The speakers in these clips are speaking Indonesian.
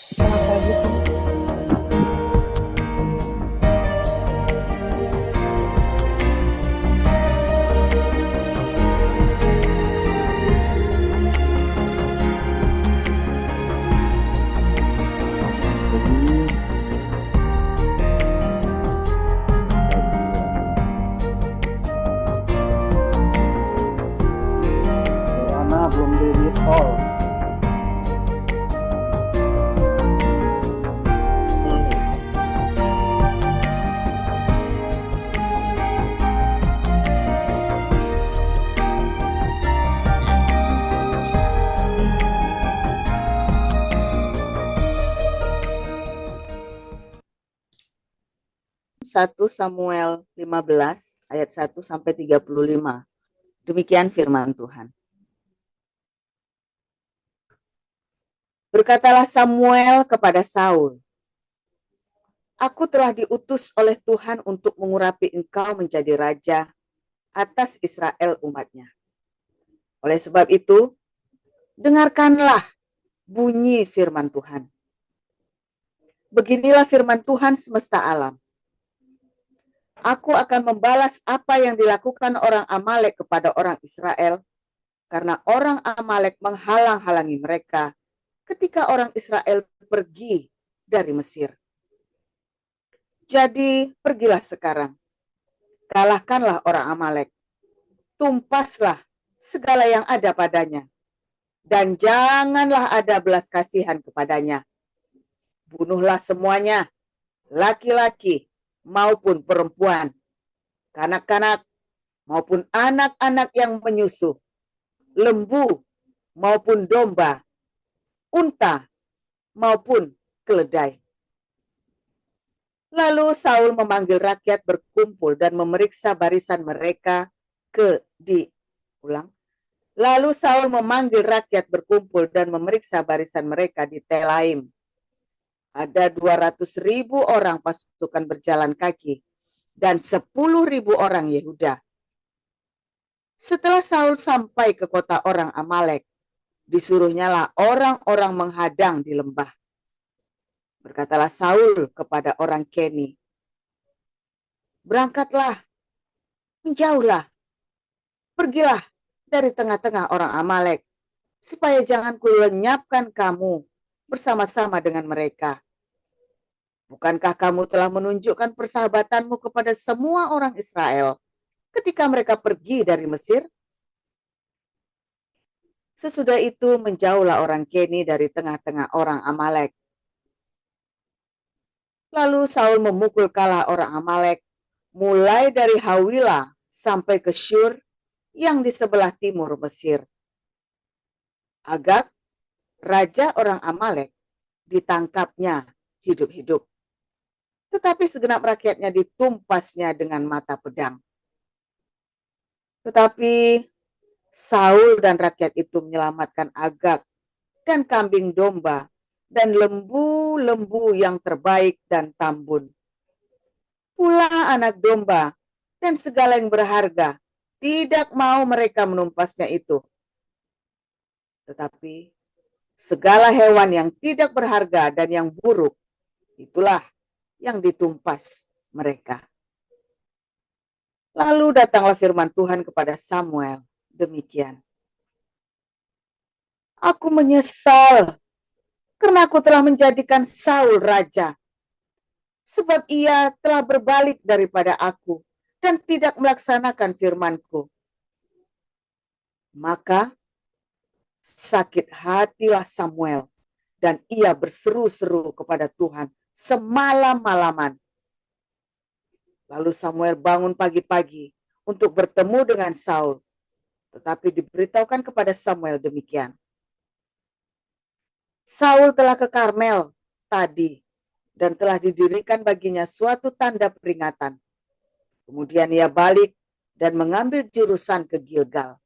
Selamat pagi, Sam. 'Ana belum di-recall. Satu Samuel 15 ayat 1 sampai 35. Demikian firman Tuhan. Berkatalah Samuel kepada Saul, "Aku telah diutus oleh Tuhan untuk mengurapi engkau menjadi raja atas Israel umatnya. Oleh sebab itu, dengarkanlah bunyi firman Tuhan. Beginilah firman Tuhan semesta alam. Aku akan membalas apa yang dilakukan orang Amalek kepada orang Israel, karena orang Amalek menghalang-halangi mereka ketika orang Israel pergi dari Mesir. Jadi pergilah sekarang, kalahkanlah orang Amalek, tumpaslah segala yang ada padanya, dan janganlah ada belas kasihan kepadanya. Bunuhlah semuanya, laki-laki maupun perempuan, kanak-kanak maupun anak-anak yang menyusu, lembu maupun domba, unta maupun keledai." Lalu Saul memanggil rakyat berkumpul dan memeriksa barisan mereka Lalu Saul memanggil rakyat berkumpul dan memeriksa barisan mereka di Telaim. Ada 200.000 orang pasukan berjalan kaki dan 10.000 orang Yehuda. Setelah Saul sampai ke kota orang Amalek, disuruhnyalah orang-orang menghadang di lembah. Berkatalah Saul kepada orang Keni, "Berangkatlah, menjauhlah, pergilah dari tengah-tengah orang Amalek, supaya jangan kulenyapkan kamu bersama-sama dengan mereka. Bukankah kamu telah menunjukkan persahabatanmu kepada semua orang Israel ketika mereka pergi dari Mesir?" Sesudah itu menjauhlah orang Keni dari tengah-tengah orang Amalek. Lalu Saul memukul kalah orang Amalek, mulai dari Hawila sampai ke Syur yang di sebelah timur Mesir. Agag, raja orang Amalek, ditangkapnya hidup-hidup. Tetapi segenap rakyatnya ditumpasnya dengan mata pedang. Tetapi Saul dan rakyat itu menyelamatkan Agag dan kambing domba dan lembu-lembu yang terbaik dan tambun. Pula anak domba dan segala yang berharga, tidak mau mereka menumpasnya itu. Tetapi segala hewan yang tidak berharga dan yang buruk, itulah yang ditumpas mereka. Lalu datanglah firman Tuhan kepada Samuel, demikian. "Aku menyesal karena aku telah menjadikan Saul raja, sebab ia telah berbalik daripada aku dan tidak melaksanakan firman-Ku." Maka sakit hatilah Samuel, dan ia berseru-seru kepada Tuhan semalam-malaman. Lalu Samuel bangun pagi-pagi untuk bertemu dengan Saul, tetapi diberitahukan kepada Samuel demikian: "Saul telah ke Karmel tadi dan telah didirikan baginya suatu tanda peringatan. Kemudian ia balik dan mengambil jurusan ke Gilgal."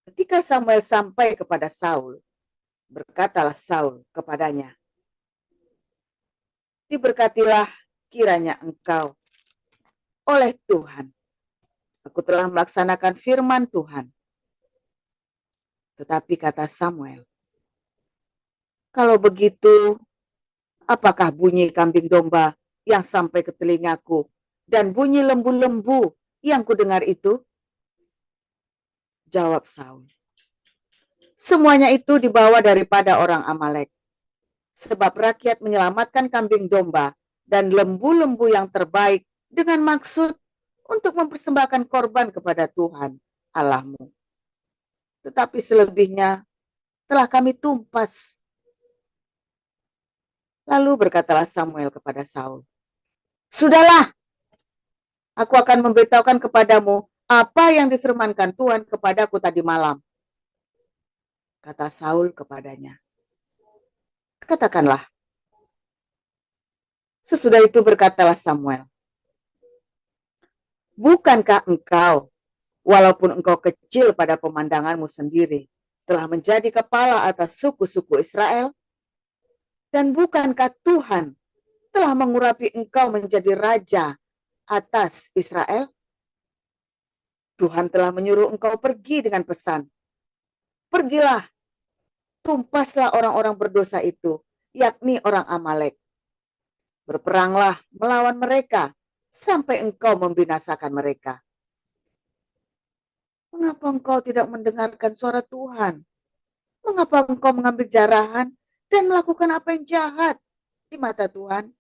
Ketika Samuel sampai kepada Saul, berkatalah Saul kepadanya, "Diberkatilah kiranya engkau oleh Tuhan. Aku telah melaksanakan firman Tuhan." Tetapi kata Samuel, Kalau begitu, apakah bunyi kambing domba yang sampai ke telingaku dan bunyi lembu-lembu yang kudengar itu? Jawab Saul. Semuanya itu dibawa daripada orang Amalek. Sebab rakyat menyelamatkan kambing domba dan lembu-lembu yang terbaik dengan maksud untuk mempersembahkan korban kepada Tuhan Allahmu. Tetapi selebihnya telah kami tumpas. Lalu berkatalah Samuel kepada Saul, "Sudahlah, aku akan memberitahukan kepadamu apa yang difirmankan Tuhan kepadaku tadi malam." Kata Saul kepadanya, "Katakanlah." Sesudah itu berkatalah Samuel, "Bukankah engkau, walaupun engkau kecil pada pemandanganmu sendiri, telah menjadi kepala atas suku-suku Israel? Dan bukankah Tuhan telah mengurapi engkau menjadi raja atas Israel? Tuhan telah menyuruh engkau pergi dengan pesan, pergilah, tumpaslah orang-orang berdosa itu, yakni orang Amalek. Berperanglah melawan mereka, sampai engkau membinasakan mereka. Mengapa engkau tidak mendengarkan suara Tuhan? Mengapa engkau mengambil jarahan dan melakukan apa yang jahat di mata Tuhan?"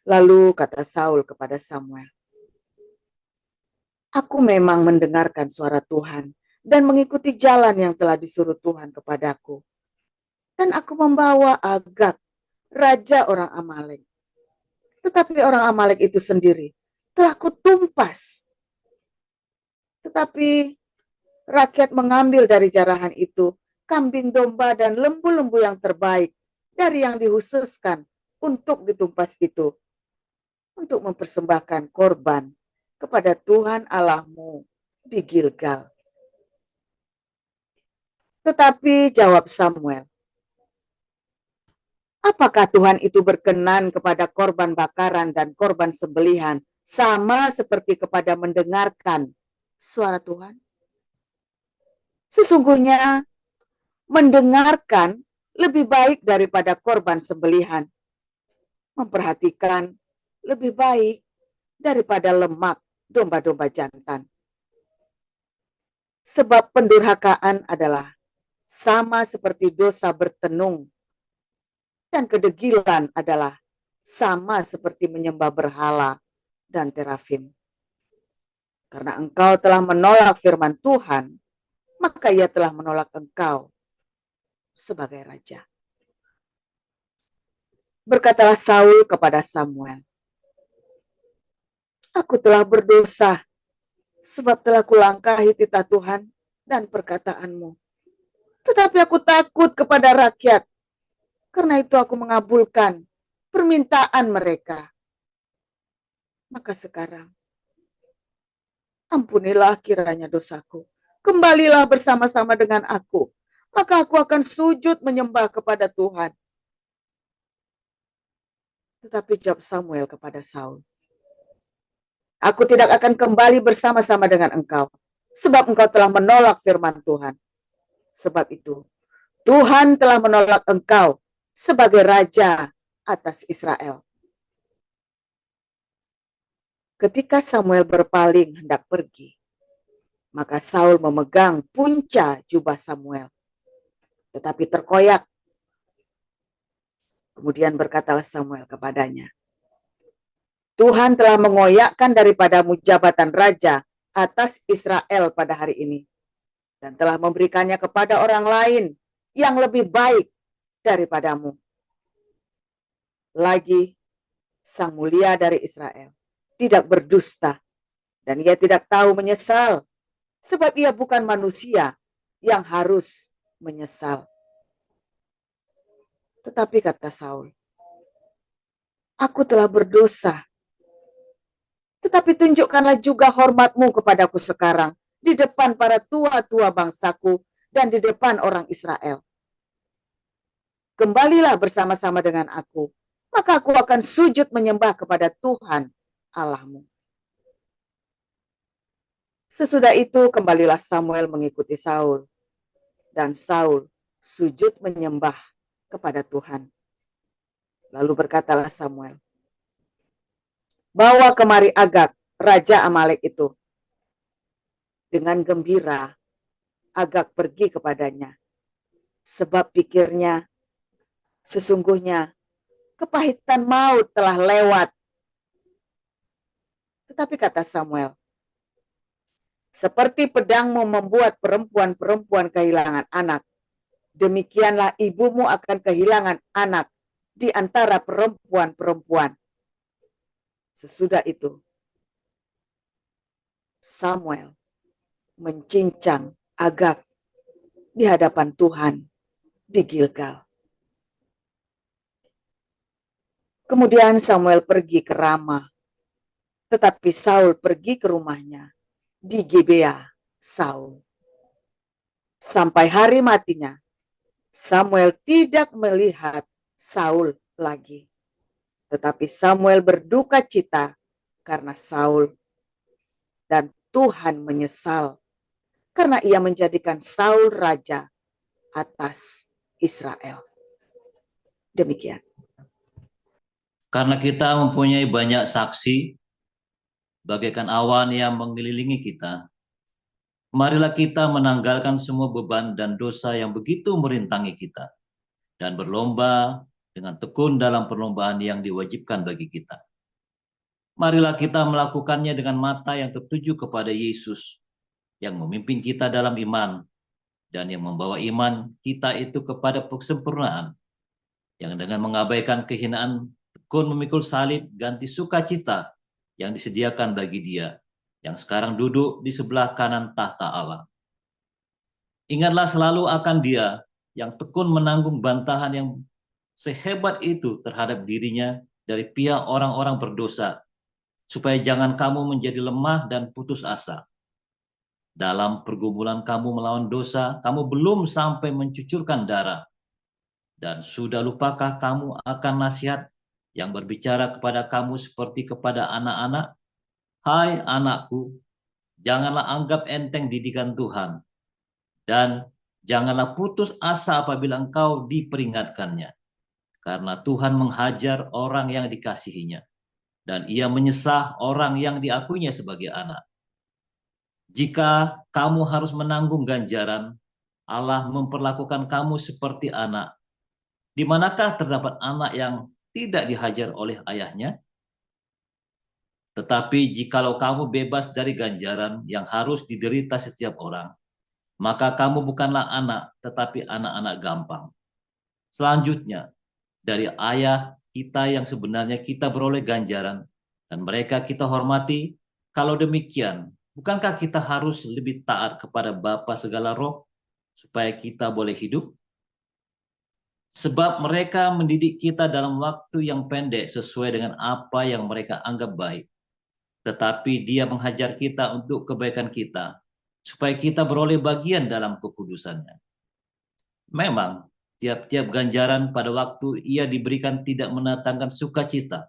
Lalu kata Saul kepada Samuel, "Aku memang mendengarkan suara Tuhan dan mengikuti jalan yang telah disuruh Tuhan kepadaku. Dan aku membawa Agag, raja orang Amalek. Tetapi orang Amalek itu sendiri telah kutumpas. Tetapi rakyat mengambil dari jarahan itu kambing domba dan lembu-lembu yang terbaik dari yang dihususkan untuk ditumpas itu, untuk mempersembahkan korban kepada Tuhan Allahmu di Gilgal." Tetapi jawab Samuel, "Apakah Tuhan itu berkenan kepada korban bakaran dan korban sembelihan sama seperti kepada mendengarkan suara Tuhan? Sesungguhnya mendengarkan lebih baik daripada korban sembelihan. Memperhatikan lebih baik daripada lemak domba-domba jantan. Sebab pendurhakaan adalah sama seperti dosa bertenung, dan kedegilan adalah sama seperti menyembah berhala dan terafim. Karena engkau telah menolak firman Tuhan, maka ia telah menolak engkau sebagai raja." Berkatalah Saul kepada Samuel, "Aku telah berdosa, sebab telah kulangkahi titah Tuhan dan perkataanmu. Tetapi aku takut kepada rakyat, karena itu aku mengabulkan permintaan mereka. Maka sekarang, ampunilah kiranya dosaku. Kembalilah bersama-sama dengan aku, maka aku akan sujud menyembah kepada Tuhan." Tetapi jawab Samuel kepada Saul, "Aku tidak akan kembali bersama-sama dengan engkau, sebab engkau telah menolak firman Tuhan. Sebab itu, Tuhan telah menolak engkau sebagai raja atas Israel." Ketika Samuel berpaling hendak pergi, maka Saul memegang punca jubah Samuel, tetapi terkoyak. Kemudian berkatalah Samuel kepadanya, "Tuhan telah mengoyakkan daripadamu jabatan raja atas Israel pada hari ini, dan telah memberikannya kepada orang lain yang lebih baik daripadamu. Lagi, sang mulia dari Israel tidak berdusta, dan ia tidak tahu menyesal, sebab ia bukan manusia yang harus menyesal." Tetapi kata Saul, "Aku telah berdosa, tetapi tunjukkanlah juga hormatmu kepadaku sekarang di depan para tua-tua bangsaku dan di depan orang Israel. Kembalilah bersama-sama dengan aku, maka aku akan sujud menyembah kepada Tuhan Allahmu." Sesudah itu kembalilah Samuel mengikuti Saul, dan Saul sujud menyembah kepada Tuhan. Lalu berkatalah Samuel, bawa kemari Agag, raja Amalek itu. Dengan gembira, Agag pergi kepadanya. Sebab pikirnya, sesungguhnya kepahitan maut telah lewat. Tetapi kata Samuel, seperti pedangmu membuat perempuan-perempuan kehilangan anak, demikianlah ibumu akan kehilangan anak di antara perempuan-perempuan. Sesudah itu, Samuel mencincang Agag di hadapan Tuhan di Gilgal. Kemudian Samuel pergi ke Rama, tetapi Saul pergi ke rumahnya di Gibea Saul. Sampai hari matinya, Samuel tidak melihat Saul lagi. Tetapi Samuel berduka cita karena Saul. Dan Tuhan menyesal karena ia menjadikan Saul raja atas Israel. Demikian. Karena kita mempunyai banyak saksi, bagaikan awan yang mengelilingi kita, marilah kita menanggalkan semua beban dan dosa yang begitu merintangi kita, dan berlomba dengan tekun dalam perlombaan yang diwajibkan bagi kita. Marilah kita melakukannya dengan mata yang tertuju kepada Yesus, yang memimpin kita dalam iman, dan yang membawa iman kita itu kepada kesempurnaan, yang dengan mengabaikan kehinaan, tekun memikul salib, ganti sukacita yang disediakan bagi Dia, yang sekarang duduk di sebelah kanan tahta Allah. Ingatlah selalu akan Dia yang tekun menanggung bantahan yang sehebat itu terhadap dirinya dari pihak orang-orang berdosa, supaya jangan kamu menjadi lemah dan putus asa. Dalam pergumulan kamu melawan dosa, kamu belum sampai mencucurkan darah. Dan sudah lupakah kamu akan nasihat yang berbicara kepada kamu seperti kepada anak-anak? Hai anakku, janganlah anggap enteng didikan Tuhan, dan janganlah putus asa apabila engkau diperingatkannya. Karena Tuhan menghajar orang yang dikasihinya, dan ia menyesah orang yang diakuinya sebagai anak. Jika kamu harus menanggung ganjaran, Allah memperlakukan kamu seperti anak. Di manakah terdapat anak yang tidak dihajar oleh ayahnya? Tetapi jikalau kamu bebas dari ganjaran yang harus diderita setiap orang, maka kamu bukanlah anak, tetapi anak-anak gampang. Selanjutnya, dari ayah kita yang sebenarnya kita beroleh ganjaran, dan mereka kita hormati. Kalau demikian, bukankah kita harus lebih taat kepada Bapa segala roh, supaya kita boleh hidup? Sebab mereka mendidik kita dalam waktu yang pendek sesuai dengan apa yang mereka anggap baik. Tetapi Dia menghajar kita untuk kebaikan kita, supaya kita beroleh bagian dalam kekudusannya. Memang, tiap-tiap ganjaran pada waktu ia diberikan tidak mendatangkan sukacita,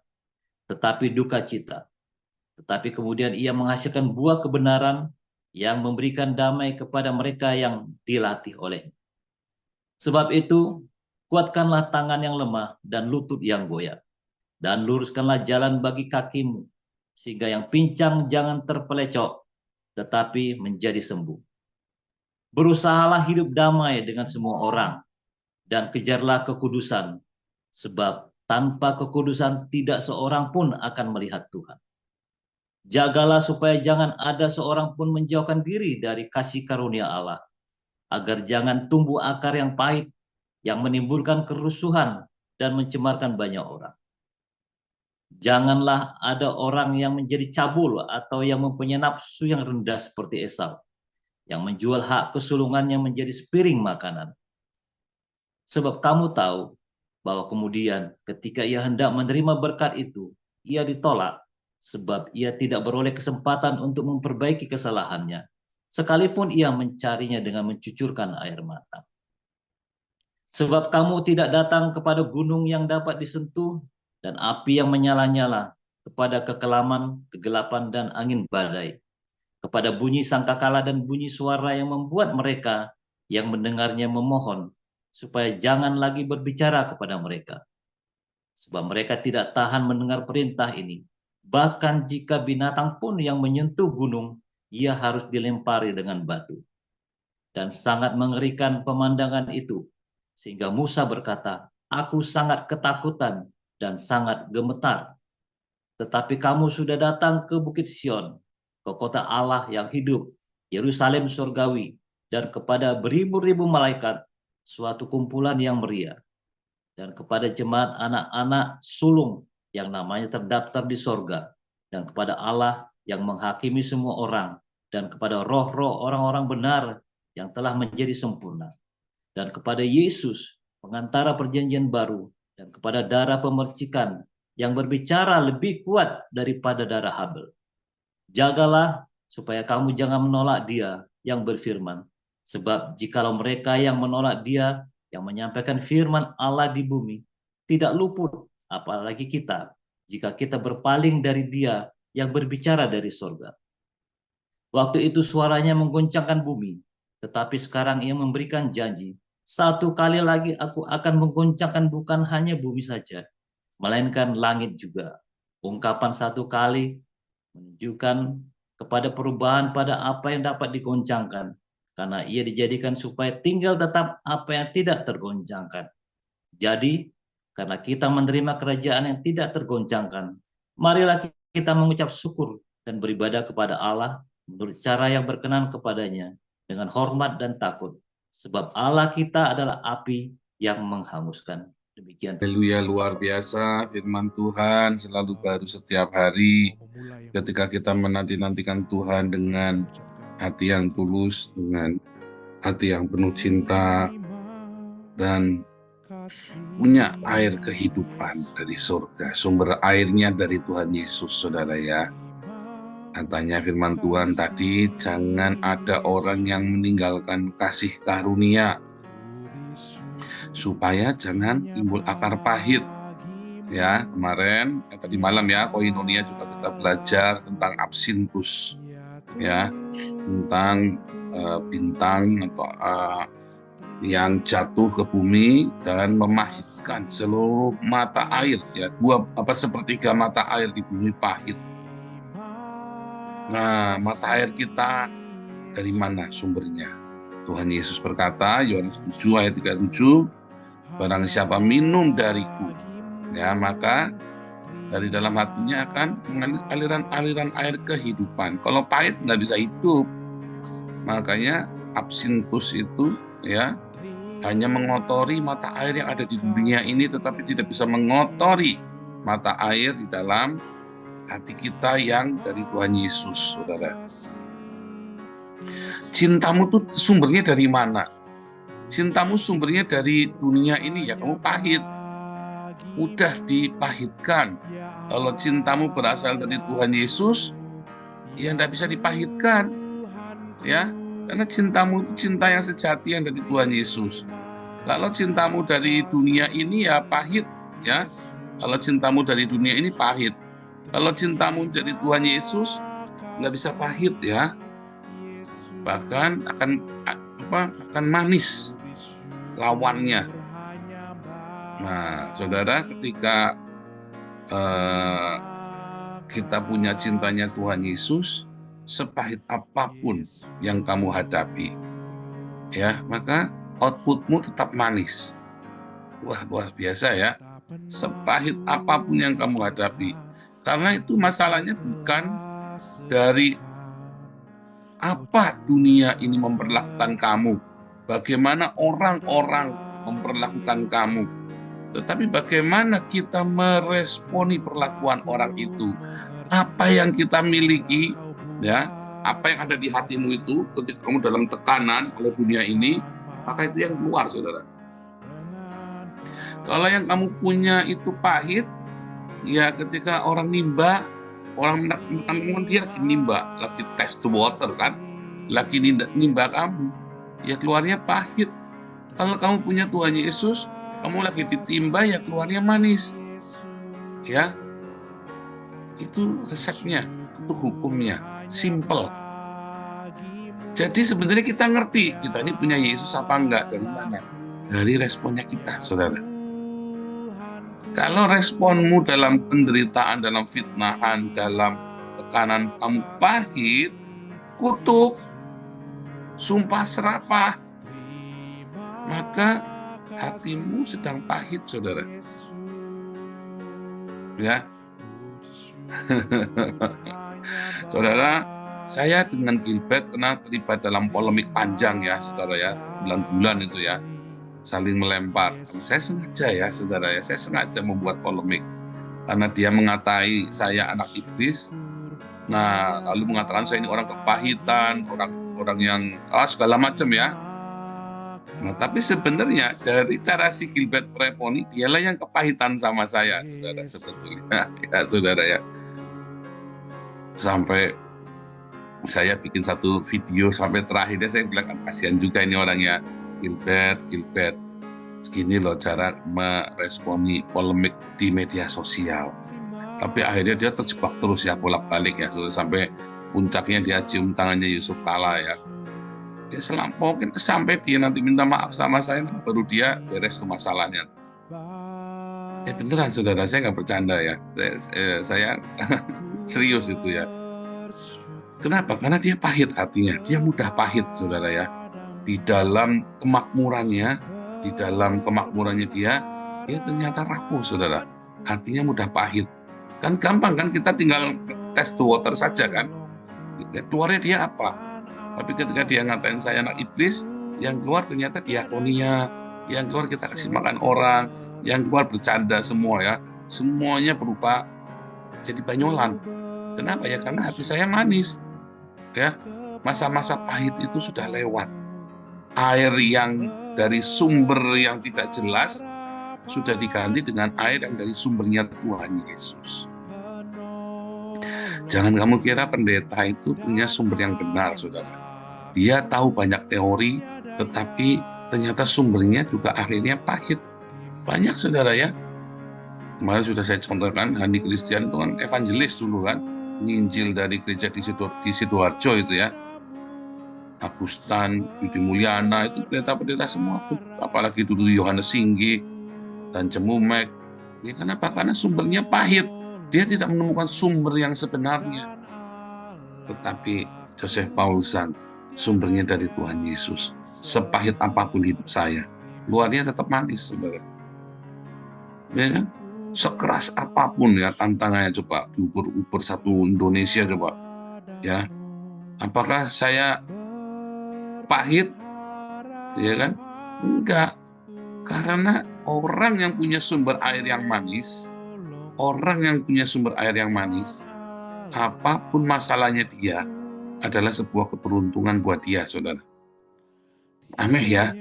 tetapi duka cita. Tetapi kemudian ia menghasilkan buah kebenaran yang memberikan damai kepada mereka yang dilatih olehnya. Sebab itu, kuatkanlah tangan yang lemah dan lutut yang goyah, dan luruskanlah jalan bagi kakimu, sehingga yang pincang jangan terpelecok, tetapi menjadi sembuh. Berusahalah hidup damai dengan semua orang, dan kejarlah kekudusan, sebab tanpa kekudusan tidak seorang pun akan melihat Tuhan. Jagalah supaya jangan ada seorang pun menjauhkan diri dari kasih karunia Allah, agar jangan tumbuh akar yang pahit, yang menimbulkan kerusuhan dan mencemarkan banyak orang. Janganlah ada orang yang menjadi cabul atau yang mempunyai nafsu yang rendah seperti Esau, yang menjual hak kesulungannya menjadi sepiring makanan. Sebab kamu tahu bahwa kemudian ketika ia hendak menerima berkat itu, ia ditolak, sebab ia tidak beroleh kesempatan untuk memperbaiki kesalahannya, sekalipun ia mencarinya dengan mencucurkan air mata. Sebab kamu tidak datang kepada gunung yang dapat disentuh, dan api yang menyala-nyala, kepada kekelaman, kegelapan, dan angin badai, kepada bunyi sangkakala dan bunyi suara yang membuat mereka yang mendengarnya memohon, supaya jangan lagi berbicara kepada mereka. Sebab mereka tidak tahan mendengar perintah ini. Bahkan jika binatang pun yang menyentuh gunung, ia harus dilempari dengan batu. Dan sangat mengerikan pemandangan itu, sehingga Musa berkata, "Aku sangat ketakutan dan sangat gemetar. Tetapi kamu sudah datang ke Bukit Sion, ke kota Allah yang hidup, Yerusalem surgawi, dan kepada beribu-ribu malaikat, suatu kumpulan yang meriah, dan kepada jemaat anak-anak sulung yang namanya terdaftar di sorga, dan kepada Allah yang menghakimi semua orang, dan kepada roh-roh orang-orang benar yang telah menjadi sempurna, dan kepada Yesus, pengantara perjanjian baru, dan kepada darah pemercikan yang berbicara lebih kuat daripada darah Habel. Jagalah supaya kamu jangan menolak Dia yang berfirman, sebab jikalau mereka yang menolak Dia yang menyampaikan firman Allah di bumi tidak luput, apalagi kita, jika kita berpaling dari Dia yang berbicara dari sorga. Waktu itu suaranya menggoncangkan bumi, tetapi sekarang ia memberikan janji, satu kali lagi aku akan menggoncangkan bukan hanya bumi saja, melainkan langit juga. Ungkapan satu kali menunjukkan kepada perubahan pada apa yang dapat digoncangkan, karena ia dijadikan supaya tinggal tetap apa yang tidak tergoncangkan. Jadi, karena kita menerima kerajaan yang tidak tergoncangkan, marilah kita mengucap syukur dan beribadah kepada Allah menurut cara yang berkenan kepadanya, dengan hormat dan takut. Sebab Allah kita adalah api yang menghanguskan. Demikian. Haleluya, luar biasa firman Tuhan selalu baru setiap hari. Ketika kita menanti-nantikan Tuhan dengan hati yang tulus, dengan hati yang penuh cinta, dan punya air kehidupan dari surga. Sumber airnya dari Tuhan Yesus, saudara ya. Katanya firman Tuhan tadi, jangan ada orang yang meninggalkan kasih karunia, supaya jangan timbul akar pahit. Ya, kemarin, tadi malam ya, Koinonia juga kita belajar tentang absintus, ya, tentang bintang atau yang jatuh ke bumi dan memahitkan seluruh mata air, ya, sepertiga mata air di bumi pahit. Nah, mata air kita dari mana sumbernya? Tuhan Yesus berkata, Yohanes 7 ayat 37, barang siapa minum dariku, ya, maka dari dalam hatinya akan mengalir aliran-aliran air kehidupan. Kalau pahit nggak bisa hidup. Makanya absintus itu, ya, hanya mengotori mata air yang ada di dunia ini, tetapi tidak bisa mengotori mata air di dalam hati kita yang dari Tuhan Yesus, saudara. Cintamu tuh sumbernya dari mana? Cintamu sumbernya dari dunia ini, ya kamu pahit, mudah dipahitkan. Kalau cintamu berasal dari Tuhan Yesus, ya tidak bisa dipahitkan, ya, karena cintamu itu cinta yang sejati yang dari Tuhan Yesus. Kalau cintamu dari dunia ini, ya pahit, ya. Kalau cintamu dari dunia ini pahit. Kalau cintamu dari Tuhan Yesus, nggak bisa pahit, ya. Bahkan akan manis lawannya. Nah, saudara, ketika kita punya cintanya Tuhan Yesus, sepahit apapun yang kamu hadapi, ya, maka outputmu tetap manis. Wah, luar biasa ya. Sepahit apapun yang kamu hadapi. Karena itu masalahnya bukan dari apa dunia ini memperlakukan kamu, bagaimana orang-orang memperlakukan kamu, tetapi bagaimana kita meresponi perlakuan orang itu. Apa yang kita miliki, ya, apa yang ada di hatimu itu, ketika kamu dalam tekanan oleh dunia ini, maka itu yang keluar, saudara. Kalau yang kamu punya itu pahit, ya ketika orang nimba, orang menekan dia lagi nimba, lagi test the water kan, lagi nimba kamu, ya keluarnya pahit. Kalau kamu punya Tuhan Yesus, kamu lagi ditimba, ya keluarnya manis. Ya, itu resepnya, itu hukumnya, simple. Jadi sebenarnya kita ngerti, kita ini punya Yesus apa enggak, dari mana? dari responnya kita, saudara. Kalau responmu dalam penderitaan, dalam fitnahan, dalam tekanan kamu pahit, kutuk, sumpah serapah, maka hatimu sedang pahit, saudara. Ya, saudara, saya dengan Gilbert pernah terlibat dalam polemik panjang ya, saudara ya, bulan-bulan itu ya, saling melempar. Saya sengaja ya, saudara ya, saya sengaja membuat polemik karena dia mengatai saya anak iblis. Nah, lalu mengatakan saya ini orang kepahitan, orang yang segala macam ya. Nah, tapi sebenarnya dari cara si Gilbert meresponi, dialah yang kepahitan sama saya, saudara, sebetulnya. Ya, saudara ya. Sampai saya bikin satu video sampai terakhirnya saya bilang, kasihan juga ini orangnya, Gilbert. Segini loh cara meresponi polemik di media sosial. Tapi akhirnya dia terjebak terus ya, bolak-balik ya, sampai puncaknya dia cium tangannya Yusuf Kala ya. Dia selampauin sampai dia nanti minta maaf sama saya, baru dia beres tuh masalahnya. Ya beneran saudara, saya nggak bercanda ya, saya serius itu ya. Kenapa? Karena dia pahit hatinya, dia mudah pahit saudara ya. Di dalam kemakmurannya dia ternyata rapuh saudara. Hatinya mudah pahit. Kan gampang kan, kita tinggal test the water saja kan. Keluarnya dia apa? Tapi ketika dia ngatain saya anak iblis, yang keluar ternyata diakonia, yang keluar kita kasih makan orang, yang keluar bercanda semua ya. Semuanya berupa jadi banyolan. Kenapa ya? Karena hati saya manis. Ya, masa-masa pahit itu sudah lewat. Air yang dari sumber yang tidak jelas sudah diganti dengan air yang dari sumbernya Tuhan Yesus. Jangan kamu kira pendeta itu punya sumber yang benar, saudara. Dia tahu banyak teori, tetapi ternyata sumbernya juga akhirnya pahit. Banyak, saudara ya. Kemarin sudah saya contohkan, Hani Christian itu kan evangelis dulu kan, nginjil dari gereja di Sidoarjo itu ya. Agustan, Yudi Mulyana, itu pendeta-pendeta semua tuh. Apalagi dulu Yohanes Singgi dan Cemumek. Ya, kenapa? Karena sumbernya pahit. Dia tidak menemukan sumber yang sebenarnya. Tetapi Joseph Paulsen, sumbernya dari Tuhan Yesus. Sepahit apapun hidup saya, luarnya tetap manis, saudara. Ya kan? Sekeras apapun ya tantangannya, coba diukur-ukur satu Indonesia coba. Ya, apakah saya pahit? Ya kan? Enggak. Karena orang yang punya sumber air yang manis, apapun masalahnya dia adalah sebuah keberuntungan buat dia, saudara. Amin ya.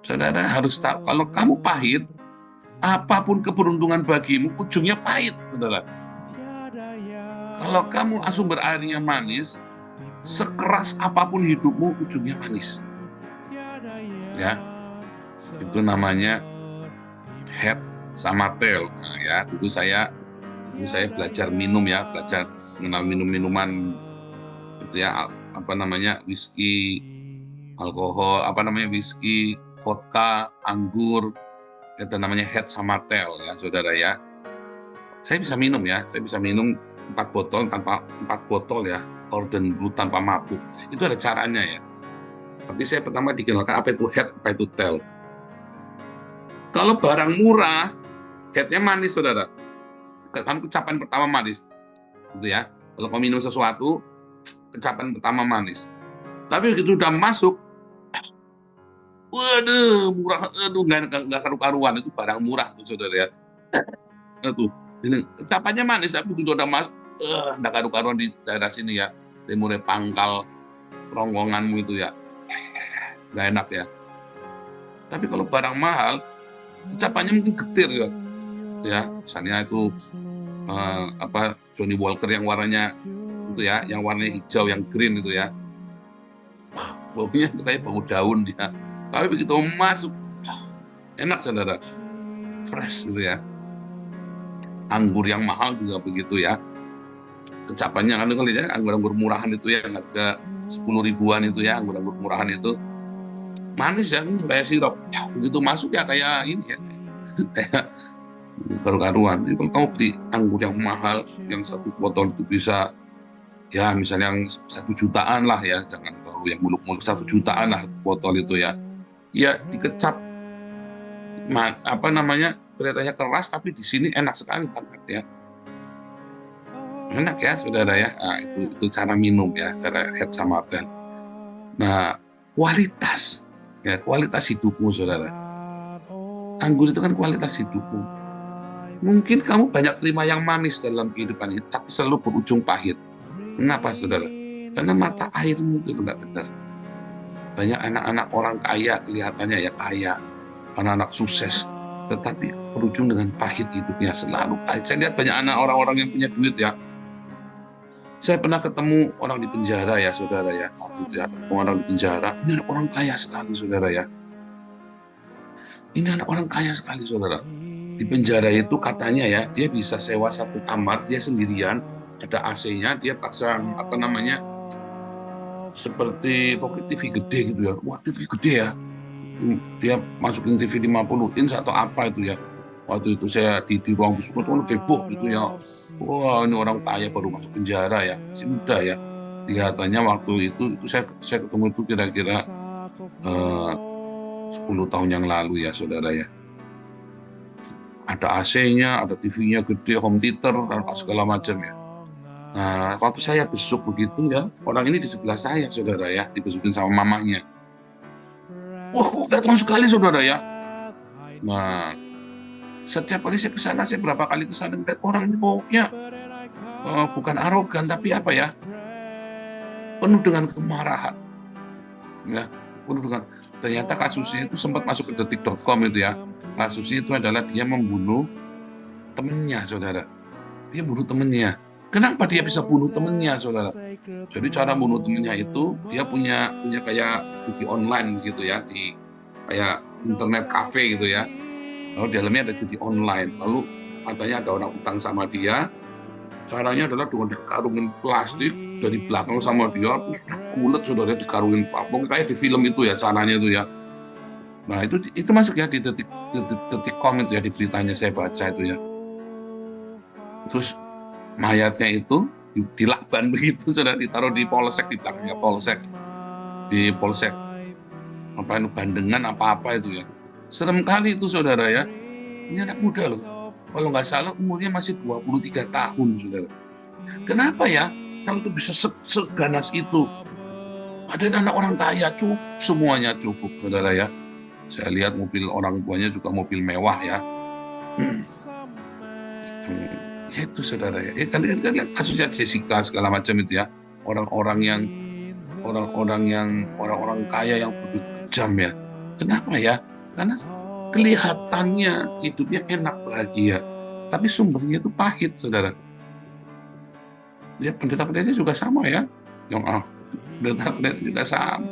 Saudara harus tahu, kalau kamu pahit, apapun keberuntungan bagimu, ujungnya pahit, saudara. Kalau kamu sumber airnya manis, sekeras apapun hidupmu, ujungnya manis. Ya, itu namanya head sama tail. Nah, ya, dulu saya belajar minum ya, belajar mengenal minuman itu ya, whisky, alkohol, whisky, vodka, anggur, itu namanya head sama tail ya, saudara ya. Saya bisa minum 4 botol ya, Orden Blue tanpa mabuk. Itu ada caranya ya. Tapi saya pertama dikenalkan apa itu head, apa itu tail. Kalau barang murah, headnya manis, saudara. Kan kecapan pertama manis, gitu ya. Kalau kamu minum sesuatu, kecapan pertama manis. Tapi begitu udah masuk, waduh, murah, nggak karu-karuan. Itu barang murah tuh, saudara ya. Itu, ini kecapannya manis, tapi begitu udah masuk, nggak karu-karuan di daerah sini ya, di mulai pangkal ronggonganmu itu ya, nggak enak ya. Tapi kalau barang mahal, kecapannya mungkin getir ya, misalnya itu Johnny Walker yang warnanya itu ya, yang warnanya hijau, yang green itu ya, baunya itu kayak bau daun ya. Tapi begitu masuk, enak, saudara, fresh gitu ya. Anggur yang mahal juga begitu ya, kecapannya kan anggur-anggur murahan itu ya, harga 10 ribuan itu ya, anggur-anggur murahan itu manis ya, kayak sirup. Ya, begitu masuk ya kayak ini ya, kayak karu-karuan. Jadi kalau kamu beli anggur yang mahal, yang satu botol itu bisa ya misalnya yang 1 jutaan lah ya, jangan terlalu yang muluk-muluk, 1 jutaan lah botol itu ya. Ya dikecap apa namanya, kelihatannya keras tapi di sini enak sekali banget ya. Enak ya saudara ya. Nah, itu cara minum ya, cara Hexamarten. Nah, kualitas ya, kualitas hidupmu saudara. Anggur itu kan kualitas hidupmu. Mungkin kamu banyak terima yang manis dalam kehidupan ini, tapi selalu berujung pahit. Kenapa saudara? Karena mata airmu itu enggak benar. Banyak anak-anak orang kaya kelihatannya ya kaya, anak-anak sukses, tetapi berujung dengan pahit hidupnya, selalu pahit. Saya lihat banyak anak orang-orang yang punya duit ya. Saya pernah ketemu orang di penjara ya saudara ya. Waktu itu ya, ketemu orang di penjara. Ini anak orang kaya sekali saudara ya. Ini anak orang kaya sekali saudara. Di penjara itu katanya ya, dia bisa sewa 1 kamar, dia sendirian, ada AC-nya, dia pasang apa namanya, seperti pokoknya TV gede gitu ya. Wah, TV gede ya. Dia masukin TV 50 inch atau apa itu ya. Waktu itu saya di ruang busuk itu heboh gitu ya. Wah, ini orang kaya baru masuk penjara ya, masih muda ya. Kelihatannya waktu itu saya ketemu itu kira-kira 10 tahun yang lalu ya saudara ya. Ada AC-nya, ada TV-nya gede, home theater, dan segala macam ya. Nah, waktu saya besuk begitu ya, orang ini di sebelah saya saudara ya, dibesukin sama mamanya. Wah, kok datang sekali saudara ya. Nah, setiap kali saya ke sana, saya berapa kali ke sana, orang ini pokoknya bukan arogan, tapi apa ya, penuh dengan kemarahan. Ya, penuh dengan, ternyata kasusnya itu sempat masuk ke detik.com itu ya. Kasusnya itu adalah dia membunuh temannya, saudara. Dia bunuh temannya. Kenapa dia bisa bunuh temannya, saudara? Jadi cara bunuh temannya itu, dia punya kayak judi online gitu ya, di kayak internet cafe gitu ya. Lalu di dalamnya ada judi online. Lalu katanya ada orang utang sama dia. Caranya adalah dengan dikarungin plastik dari belakang sama dia, terus kulet saudara, dikarungin pokoknya kayak di film itu ya caranya itu ya. Nah itu masuk ya di detik.com itu ya, di beritanya saya baca itu ya. Terus mayatnya itu dilakban begitu, sudah ditaruh di polsek, di belakangnya polsek, di polsek apa itu Bandengan apa itu ya. Serem kali itu saudara ya. Ini anak muda loh. Kalau nggak salah umurnya masih 23 tahun saudara. Kenapa ya? Kalau itu bisa seganas itu. Ada anak orang kaya, cukup semuanya cukup saudara ya. Saya lihat mobil orang tuanya juga mobil mewah ya. Ya itu saudara ya. Kan lihat kasusnya Jessica segala macam itu ya. Orang-orang kaya yang begitu kejam ya. Kenapa ya? Karena kelihatannya hidupnya enak bahagia, tapi sumbernya itu pahit saudara. Ya pendeta-pendeta juga sama ya. Pendeta-pendeta juga sama.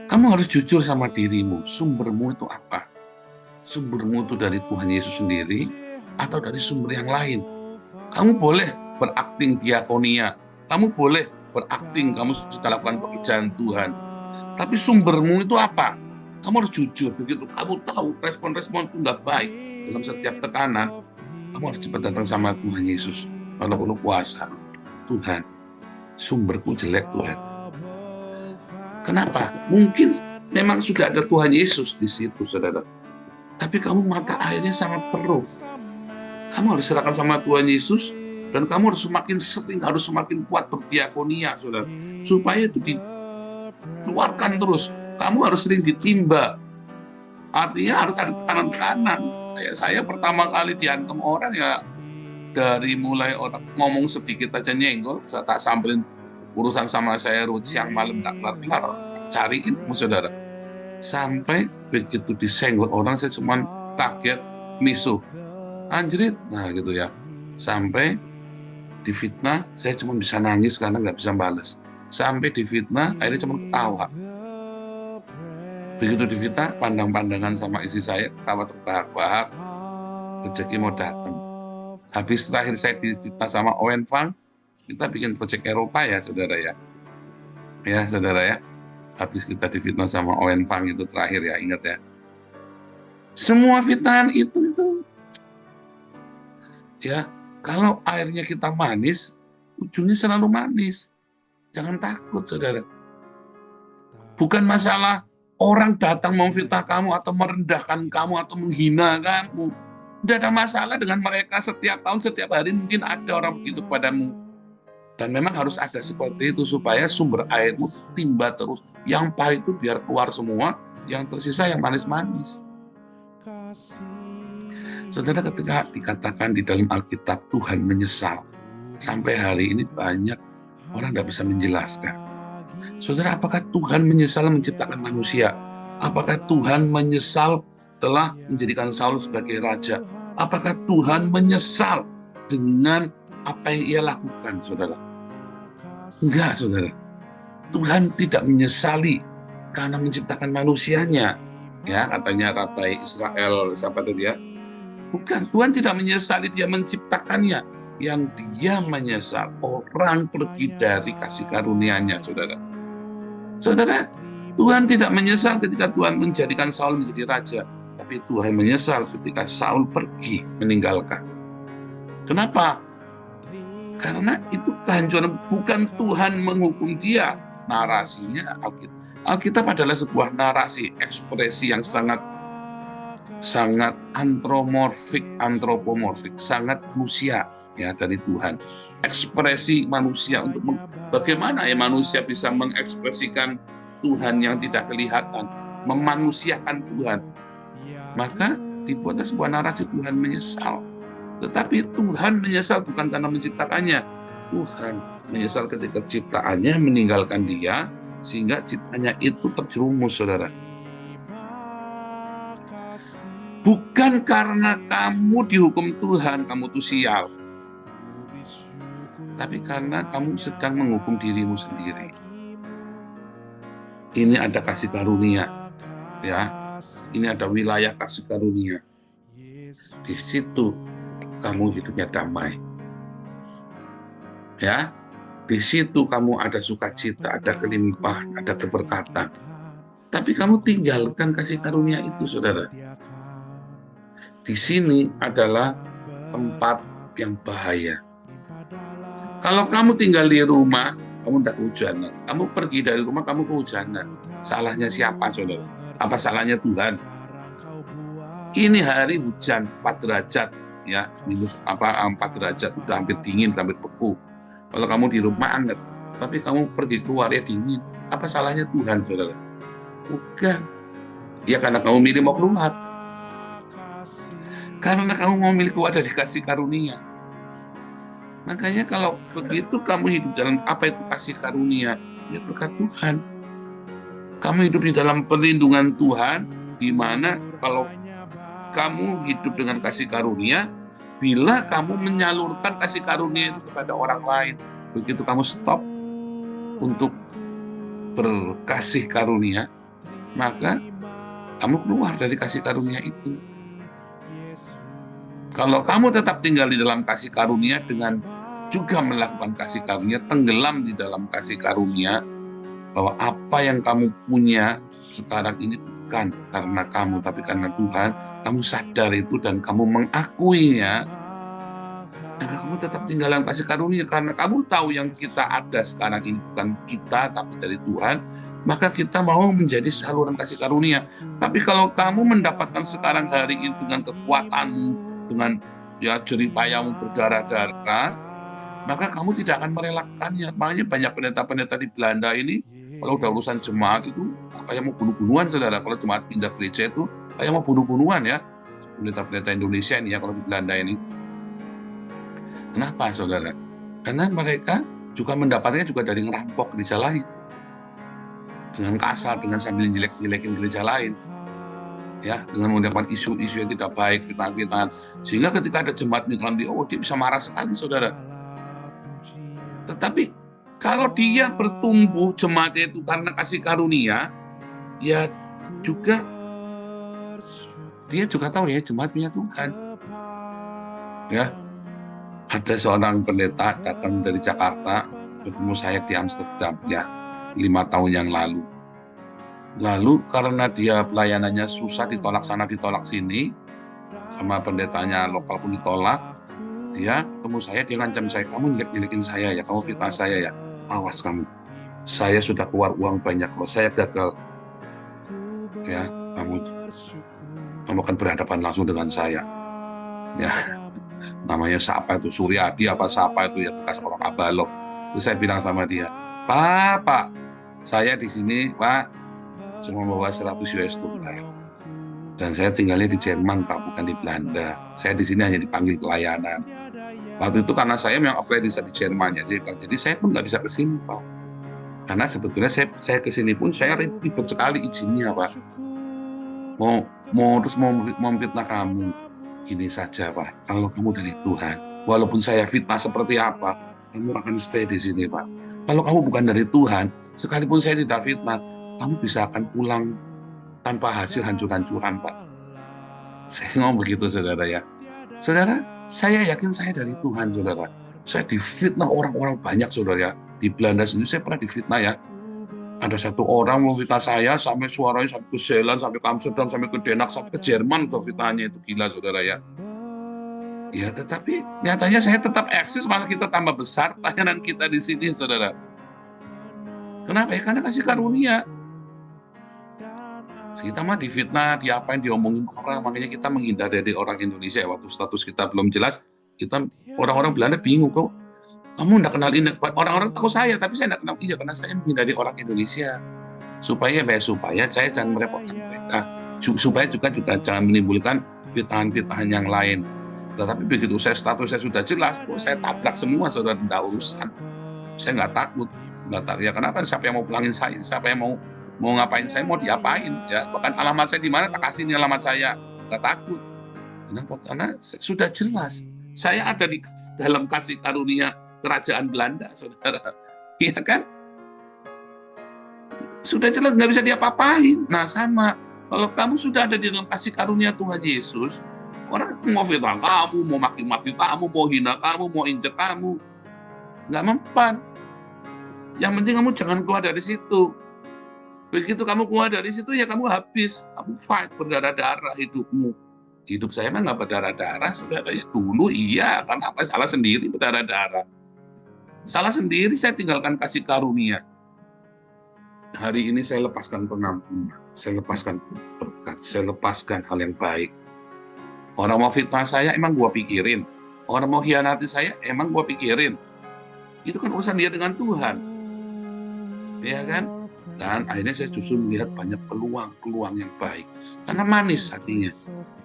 Kamu harus jujur sama dirimu, sumbermu itu apa? Sumbermu itu dari Tuhan Yesus sendiri atau dari sumber yang lain? Kamu boleh berakting diakonia, kamu boleh berakting kamu sudah lakukan pekerjaan Tuhan, tapi sumbermu itu apa? Kamu harus jujur. Begitu kamu tahu respon-respon itu nggak baik dalam setiap tekanan, kamu harus cepat datang sama Tuhan Yesus. Kalau perlu puasa, Tuhan, sumberku jelek Tuhan. Kenapa? Mungkin memang sudah ada Tuhan Yesus di situ, saudara. Tapi kamu mata airnya sangat keruh. Kamu harus serahkan sama Tuhan Yesus, dan kamu harus semakin kuat berdiakonia, saudara. Supaya itu dikeluarkan terus. Kamu harus sering ditimba. Artinya harus ada tekanan-tekanan. Kayak saya pertama kali diantem orang ya, dari mulai orang ngomong sedikit aja nyenggol, saya tak samperin urusan sama saya siang malam tak kelar-kelar, cariin saudara. Sampai begitu disenggol orang, saya cuma kaget, misuh, anjrit, nah gitu ya. Sampai difitnah, saya cuma bisa nangis karena nggak bisa balas. Sampai difitnah, akhirnya cuma ketawa. Begitu difitnah, pandang-pandangan sama istri saya, ketawa terbahak-bahak, rezeki mau datang. Habis terakhir saya difitnah sama Owen Fang, kita bikin proyek Eropa ya saudara ya. Ya saudara ya. habis kita difitnah sama Owen Fang itu terakhir ya, ingat ya. Semua fitnahan itu ya, kalau airnya kita manis, ujungnya selalu manis. Jangan takut, saudara. Bukan masalah orang datang memfitnah kamu atau merendahkan kamu atau menghina kamu. Tidak ada masalah dengan mereka. Setiap tahun, setiap hari mungkin ada orang begitu kepadamu. Dan memang harus ada seperti itu supaya sumber airmu timba terus. Yang pahit itu biar keluar semua, yang tersisa yang manis-manis. Saudara, ketika dikatakan di dalam Alkitab Tuhan menyesal, sampai hari ini banyak orang tidak bisa menjelaskan. Saudara, apakah Tuhan menyesal menciptakan manusia? Apakah Tuhan menyesal telah menjadikan Saul sebagai raja? Apakah Tuhan menyesal dengan apa yang ia lakukan, saudara? Enggak, saudara. Tuhan tidak menyesali karena menciptakan manusianya. Ya, katanya Rabai Israel, siapa tadi ya? Bukan, Tuhan tidak menyesali dia menciptakannya. Yang dia menyesal, orang pergi dari kasih karunia-Nya, saudara. Saudara, Tuhan tidak menyesal ketika Tuhan menjadikan Saul menjadi raja. Tapi Tuhan menyesal ketika Saul pergi meninggalkan. Kenapa? Karena itu kehancuran, bukan Tuhan menghukum dia. Narasinya Alkitab adalah sebuah narasi, ekspresi yang sangat antropomorfik, sangat manusia ya dari Tuhan. Ekspresi manusia untuk bagaimana ya manusia bisa mengekspresikan Tuhan yang tidak kelihatan, memanusiakan Tuhan. Maka dibuatlah sebuah narasi Tuhan menyesal. Tetapi Tuhan menyesal bukan karena menciptakannya. Tuhan menyesal ketika ciptaannya meninggalkan dia, sehingga ciptaannya itu terjerumus, saudara. Bukan karena kamu dihukum Tuhan, kamu tuh sial. Tapi karena kamu sedang menghukum dirimu sendiri. Ini ada kasih karunia, ya. Ini ada wilayah kasih karunia. Di situ kamu hidupnya damai. Ya, di situ kamu ada sukacita, ada kelimpahan, ada keberkatan. Tapi kamu tinggalkan kasih karunia itu, saudara. Di sini adalah tempat yang bahaya. Kalau kamu tinggal di rumah, kamu tidak kehujanan. Kamu pergi dari rumah, kamu kehujanan. Salahnya siapa, saudara? Apa salahnya Tuhan? Ini hari hujan 4 derajat, ya, minus 4 derajat, udah hampir dingin, hampir beku. Kalau kamu di rumah anget, tapi kamu pergi keluar ya dingin. Apa salahnya Tuhan, saudara? Bukan. Ya karena kamu milih mau keluar. Karena kamu mau milih keluar dari kasih karunia. Makanya kalau begitu kamu hidup dalam apa itu kasih karunia, ya berkat Tuhan. Kamu hidup di dalam perlindungan Tuhan, di mana kalau kamu hidup dengan kasih karunia, bila kamu menyalurkan kasih karunia itu kepada orang lain, begitu kamu stop untuk berkasih karunia, maka kamu keluar dari kasih karunia itu. Kalau kamu tetap tinggal di dalam kasih karunia dengan juga melakukan kasih karunia, tenggelam di dalam kasih karunia, bahwa apa yang kamu punya sekarang ini bukan karena kamu, tapi karena Tuhan, kamu sadar itu dan kamu mengakuinya, maka kamu tetap tinggal dalam kasih karunia. Karena kamu tahu yang kita ada sekarang ini bukan kita, tapi dari Tuhan, maka kita mau menjadi saluran kasih karunia. Tapi kalau kamu mendapatkan sekarang hari ini dengan kekuatanmu, dengan ya jeripayamu berdarah-darah, maka kamu tidak akan merelakannya. Makanya banyak pendeta-pendeta di Belanda ini, kalau udah urusan jemaat itu kayak mau bunuh-bunuhan, saudara. Kalau jemaat pindah gereja itu kayak mau bunuh-bunuhan ya. Pendeta-pendeta Indonesia ini ya, kalau di Belanda ini. Kenapa, saudara? Karena mereka juga mendapatnya juga dari ngerampok gereja lain. Dengan kasar, dengan sambil jelek-jelekin gereja lain. Ya, dengan mendapatkan isu-isu yang tidak baik, fitnah-fitnah. Sehingga ketika ada jemaat migran, dia bisa marah sekali, saudara. Tetapi kalau dia bertumbuh jemaatnya itu karena kasih karunia, ya juga dia juga tahu ya jemaat punya Tuhan. Ya, ada seorang pendeta datang dari Jakarta ketemu saya di Amsterdam ya 5 tahun yang lalu. Lalu karena dia pelayanannya susah, ditolak sana ditolak sini, sama pendetanya lokal pun ditolak, dia ketemu saya, dia ngancam saya, kamu nyelek-nyelekin saya ya, kamu fitnah saya ya, awas kamu. Saya sudah keluar uang banyak, kalau saya gagal, ya kamu akan berhadapan langsung dengan saya. Ya, namanya siapa itu, Suryadi apa siapa itu ya, bekas orang Abalov. Terus saya bilang sama dia, Pak, saya di sini Pak cuma bawa 100 US dollar. Dan saya tinggalnya di Jerman Pak, bukan di Belanda. Saya di sini hanya dipanggil pelayanan. Waktu itu karena saya memang apply di Jerman ya, jadi saya pun nggak bisa ke sini Pak. Karena sebetulnya saya ke sini pun saya ribet sekali izinnya Pak. Mau fitnah kamu, ini saja Pak. Kalau kamu dari Tuhan, walaupun saya fitnah seperti apa, kamu akan stay di sini Pak. Kalau kamu bukan dari Tuhan, sekalipun saya tidak fitnah, kamu bisa akan pulang tanpa hasil hancur-hancuran Pak. Saya ngomong begitu saudara ya. Saudara, saya yakin saya dari Tuhan saudara. Saya difitnah orang-orang banyak saudara ya. Di Belanda sendiri saya pernah difitnah ya. Ada satu orang mau fitnah saya sampai suaranya sampai ke Zeeland, sampai ke Amsterdam, sampai ke Denmark, sampai ke Jerman tuh fitnahnya, itu gila saudara ya. Ya tetapi nyatanya saya tetap eksis, malah kita tambah besar layanan kita di sini saudara. Kenapa ya? Karena kasih karunia. Kita mah difitnah, diapain, diomongin orang, makanya kita menghindar dari orang Indonesia. Waktu status kita belum jelas, kita orang-orang Belanda bingung kok. Kamu nggak kenal ini, orang-orang tahu saya, tapi saya nggak kenal dia karena saya menghindari orang Indonesia. Supaya saya jangan merepotkan mereka, supaya juga jangan menimbulkan fitnahan-fitnahan yang lain. Tetapi begitu status saya sudah jelas, saya tabrak semua, saudara, tidak urusan. Saya nggak takut. Ya kenapa? Siapa yang mau pulangin saya? Siapa yang mau ngapain saya, mau diapain ya, bahkan alamat saya di mana tak kasih ini alamat saya, nggak takut. Kenapa? Karena sudah jelas saya ada di dalam kasih karunia kerajaan Belanda saudara, iya kan, sudah jelas nggak bisa diapa-apain. Nah sama, kalau kamu sudah ada di dalam kasih karunia Tuhan Yesus, orang mau fitnah kamu, mau maki-maki kamu, mau hina kamu, mau injek kamu, nggak mempan. Yang penting kamu jangan keluar dari situ. Begitu kamu keluar dari situ, ya kamu habis. Kamu fight, berdarah-darah hidupmu. Hidup saya mah nggak berdarah-darah, saudara. Ya, dulu iya, karena apa? Salah sendiri berdarah-darah. Salah sendiri saya tinggalkan kasih karunia. Hari ini saya lepaskan pengampunan. Saya lepaskan berkat. Saya lepaskan hal yang baik. Orang mau fitnah saya, emang gua pikirin. Orang mau hianati saya, emang gua pikirin. Itu kan urusan dia dengan Tuhan. Ya kan? Dan akhirnya saya justru melihat banyak peluang yang baik. Karena manis hatinya.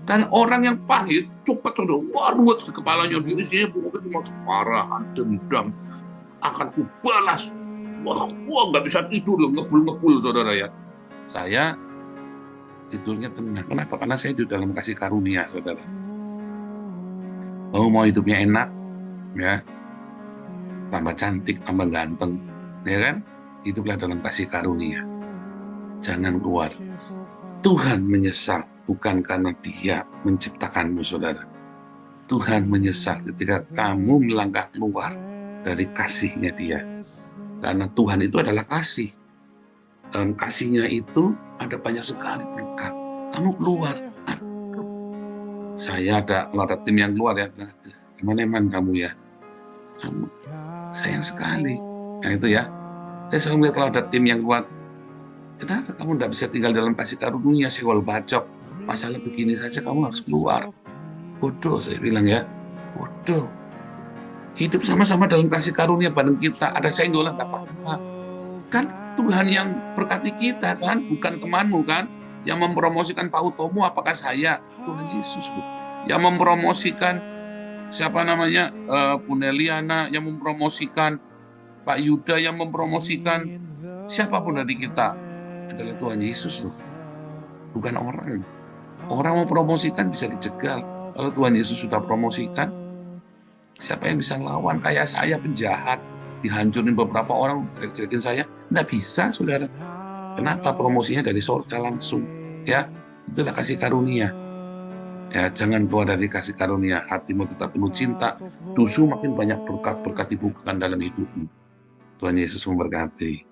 Dan orang yang pahit, cepat sudah ruwet ke kepalanya. Dia isinya pokoknya kemarahan, dendam. Akan kubalas. Wah, nggak bisa tidur, ngebul-ngebul saudara ya. Saya tidurnya tenang. Kenapa? Karena saya di dalam kasih karunia saudara. Mau hidupnya enak, ya, tambah cantik, tambah ganteng, ya kan? Hiduplah dalam kasih karunia. Jangan keluar. Tuhan menyesal bukan karena Dia menciptakanmu, saudara. Tuhan menyesal ketika kamu melangkah keluar dari kasih-Nya Dia. Karena Tuhan itu adalah kasih. Dalam kasih-Nya itu ada banyak sekali berkat. Kamu keluar. Saya kalau ada tim yang keluar ya, eman-eman kamu ya. Kamu sayang sekali. Nah itu ya. Saya selalu melihat kalau ada tim yang kuat, kenapa kamu tidak bisa tinggal dalam kasih karunia, sewal bacok, masalah begini saja kamu harus keluar. Bodoh, saya bilang ya, bodoh. Hidup sama-sama dalam kasih karunia bareng kita, ada senggolan, tidak apa-apa. Kan Tuhan yang berkati kita kan, bukan temanmu kan, yang mempromosikan Pak Utomo, apakah saya? Tuhan Yesus, yang mempromosikan, siapa namanya, Puneliana, yang mempromosikan Pak Yuda, yang mempromosikan siapapun dari kita adalah Tuhan Yesus loh, bukan orang. Orang mau promosikan bisa dicegal. Kalau Tuhan Yesus sudah promosikan, siapa yang bisa ngelawan? Kayak saya penjahat, dihancurin beberapa orang, jelek-jelekin saya, nggak bisa, saudara. Kenapa? Promosinya dari surga langsung, ya. Itulah kasih karunia. Ya, jangan keluar dari kasih karunia. Hatimu tetap penuh cinta, justru makin banyak berkat-berkat dibukakan dalam hidupmu. Tuhan Yesus memberkati.